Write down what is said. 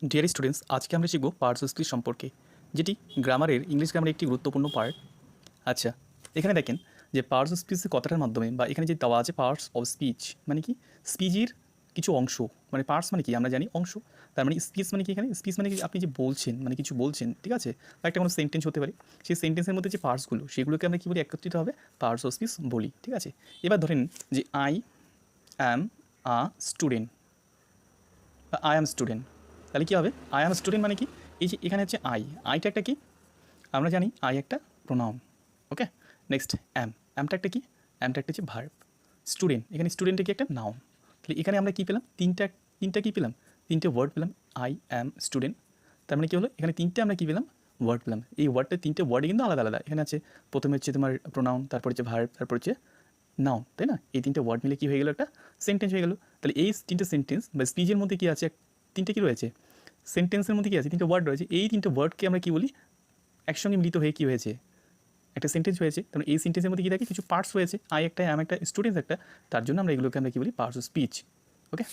Dear students, আজকে আমরা শিখব পার্টস অফ স্পিচ সম্পর্কে, যেটি গ্রামারের ইংলিশ গ্রামারের একটি গুরুত্বপূর্ণ পার্ট। আচ্ছা, এখানে দেখেন যে পার্টস অফ স্পিচের কথাটার মাধ্যমে বা এখানে যে দেওয়া আছে পার্টস অফ স্পিচ মানে কি, স্পিচের কিছু অংশ, মানে পার্টস মানে কি আমরা জানি অংশ, তার মানে স্পিচ মানে কি, এখানে স্পিচ মানে কি আপনি যে বলছেন মানে কিছু বলছেন, ঠিক আছে, বা একটা কোনো সেন্টেন্স হতে পারে, সেই সেন্টেন্সের মধ্যে যে পার্টসগুলো সেগুলোকে আমরা কী বলি, একত্রিত হবে পার্টস অফ স্পিচ বলি, ঠিক আছে। এবার ধরেন যে আই অ্যাম আ স্টুডেন্ট বা আই অ্যাম স্টুডেন্ট, তাহলে কী হবে, আই অ্যাম স্টুডেন্ট মানে কি, এই যে এখানে হচ্ছে আইটা একটা কি, আমরা জানি আই একটা প্রোনাউন, ওকে। নেক্সট অ্যামটা একটা কি, অ্যামটা একটা হচ্ছে ভার্ব। স্টুডেন্ট, এখানে স্টুডেন্টটা কি একটা নাউন, তাহলে এখানে আমরা কী পেলাম, তিনটা কী পেলাম, তিনটে ওয়ার্ড পেলাম, আই অ্যাম স্টুডেন্ট। তার মানে কী হলো, এখানে তিনটে আমরা কী পেলাম, ওয়ার্ড পেলাম। এই ওয়ার্ডটা তিনটে ওয়ার্ডে কিন্তু আলাদা আলাদা, এখানে আছে প্রথমে হচ্ছে তোমার প্রোনাউন, তারপর হচ্ছে ভার্ব, তারপর হচ্ছে নাউন, তাই না। এই তিনটে ওয়ার্ড মিলে কী হয়ে গেলো, একটা সেন্টেন্স হয়ে গেলো। তাহলে এই তিনটে সেন্টেন্স বা স্পিচের মধ্যে কী আছে, তিনটে কী রয়েছে, সেন্টেন্সের মধ্যে কী আছে, তিনটে ওয়ার্ড রয়েছে। এই তিনটে ওয়ার্ডকে আমরা কী বলি, একসঙ্গে মিলিত হয়ে কী হয়েছে, একটা সেন্টেন্স হয়েছে। কারণ এই সেন্টেন্সের মধ্যে কী থাকে, কিছু পার্টস হয়েছে, আই একটা, অ্যাম একটা, স্টুডেন্টস একটা, তার জন্য আমরা এগুলোকে আমরা কী বলি, পার্টস অফ স্পিচ, ওকে।